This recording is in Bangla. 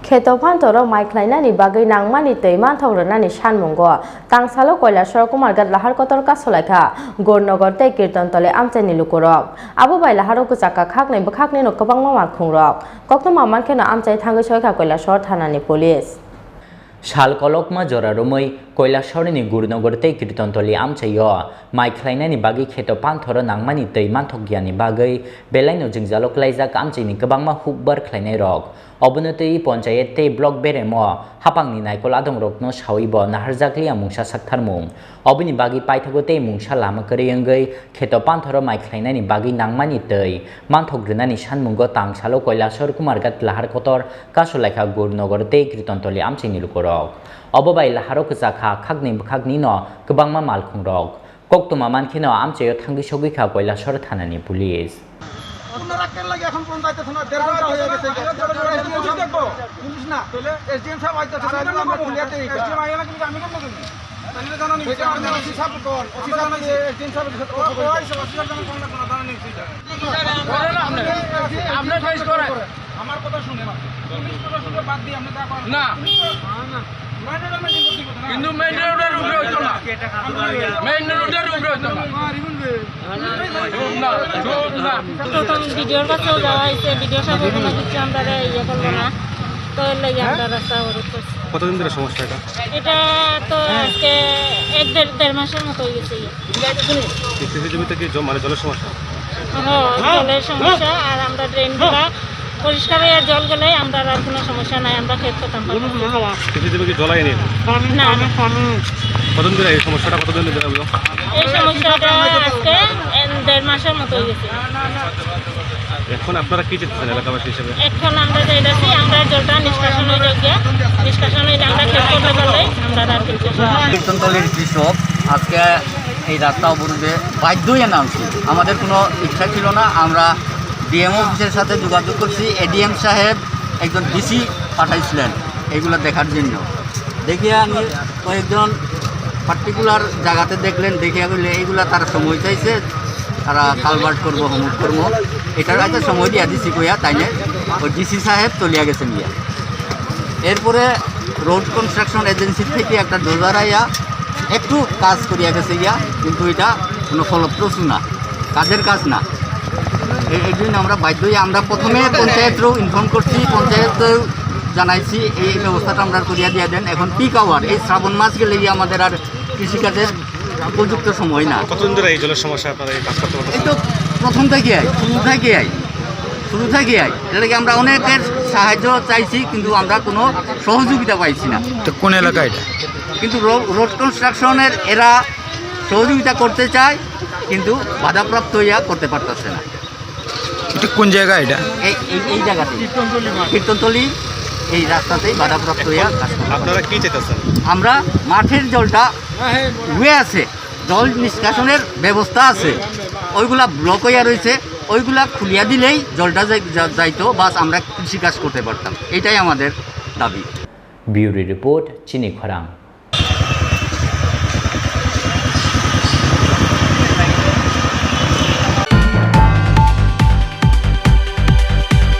Kheto Pantoro Mai Khlainani Bagai Nangmani Teiman Thograni Sanmungo Tangsalo Kailshahar Kumarghat Lahar Kotor Kasulaikha Gornogor Tei Kirtan Tole Amchaini Lukurok Abu Bai Lahar Kuchaka Khaknai Bakhakni no Kabang Mama Khungrok Kokno Maman Kheno Amchai Thangosoikha Kailshahar Thanani Police Shal kolokma jorarumai Kailshahar Gurnogor tei kirtontoli amchaio Mai Khlainani bagi Kheto Panthoro Nangmani tei manthokgiani bagai belaino jingjalo klaijak amchaini kwbangma hukbar khlainai rok obonotei panchayat tei block beremo hapangni naikol adong rokno sawibo naharjakli amungsa saktharmung oboni bagi paithago tei mungsa lama kariyangai Kheto Panthoro Mai Khlainani bagi Nangmani tei manthokgrunani Sanmungo tangsalo Kailshahar Kumarghat Lahar kotor Kasulaikha Gurnogor tei kirtontoli amchaini lukurok Obobai Laharo Kuchaka Khakni no Kwbangma malkhungrok Koktuma mankhino amchaio thangi sogikha Kailshahar Thanani Police আমার কথা শুনে না পুলিশ প্রশাসনকে বাদ দিয়ে আমরা তা করেন না কিন্তু মেইন রোডের উপরে হইতো না মেইন রোডের উপরে হইতো না প্রথম ভিডিওর কাছেও যাওয়া হয়েছে ভিডিও সাথে কোনো কিছু আমরা ইয়ে করবো না তো এর লাগে আমরা রাস্তা অবরোধ করছি কতদিন ধরে সমস্যা এটা তো আজকে এক দেড় মাসের মতো হয়ে গেছে কৃষি জমিতে কি মানে জলের সমস্যা জলের সমস্যা আর আমরা ড্রেনগুলা পরিষ্কার হয়ে জল গেলে আমরা আর কোনো সমস্যা নাই আমরা খেত করতাম কৃষি জমি কি জলাই নেই না কতদিন ধরে এই সমস্যাটা কতদিন ধরে হলো এই সমস্যাটা আজকে দেড় মাসের মতো হয়ে গেছে এখন আপনারা কি চাচ্ছেন এলাকাবাসী হিসেবে এখন আমরা চাইছি আমরা জলটা নিষ্কাশন হয়ে যাই নিষ্কাশন হয়ে আমরা খেত করতে পারলে আমরা আর কিছু কীর্তনতলির কৃষক আজকে এই রাস্তা অবরোধে বাধ্য হয়ে নামছি আমাদের কোনো ইচ্ছা ছিল না আমরা ডিএম অফিসের সাথে যোগাযোগ করছি এডিএম সাহেব একজন ডিসি পাঠাইছিলেন এইগুলো দেখার জন্য দেখিয়া আমি কয়েকজন পার্টিকুলার জায়গাতে দেখলেন দেখিয়া গেলে এইগুলা তারা সময় চাইছে তারা কালভার্ট করবো হোমওয়ার্ক করবো এটার একটা সময় দিয়া দিছি কইয়া তাইলে ওই ডিসি সাহেব চলিয়া গেছেন গিয়া এরপরে রোড কনস্ট্রাকশন এজেন্সির থেকে একটা ডোজার আইয়া একটু কাজ করিয়া গেছে গিয়া কিন্তু এটা কোনো ফলপ্রসূ না কাজের কাজ না এই জন্য আমরা বাধ্য হয়ে আমরা প্রথমে পঞ্চায়েতও ইনফর্ম করছি পঞ্চায়েতেও জানাইছি এই ব্যবস্থাটা আমরা করিয়া দিয়ে দেন এখন পিক আওয়ার এই শ্রাবণ মাস গেলে আমাদের আর কৃষিকাজের উপযুক্ত সময় না কতদিন ধরে এই জলের সমস্যা আপনারা এই কাজ করতে পারছেন এই তো প্রথম থেকে শুরু থেকে এটাকে আমরা অনেকের সাহায্য চাইছি কিন্তু আমরা কোনো সহযোগিতা পাইছি না তো কোন এলাকা এটা কিন্তু রোড কনস্ট্রাকশনের এরা সহযোগিতা করতে চায় কিন্তু বাধাপ্রাপ্ত হইয়া করতে পারতেছে না এটা কোন জায়গা এটা এই জায়গাতে কীর্তনতলি এই রাস্তাতেই বাধাপ্রাপ্ত হইয়া কাজ করতে আপনারা কি চাইতেছেন আমরা মাঠের জলটা রয়ে আছে জল নিষ্কাশনের ব্যবস্থা আছে ওইগুলা ব্লক হইয়া রয়েছে ওইগুলা খুলিয়া দিলেই জলটা যাইতো বাস আমরা কৃষিকাজ করতে পারতাম এটাই আমাদের দাবি ব্যুরো রিপোর্ট চিনি খরাং।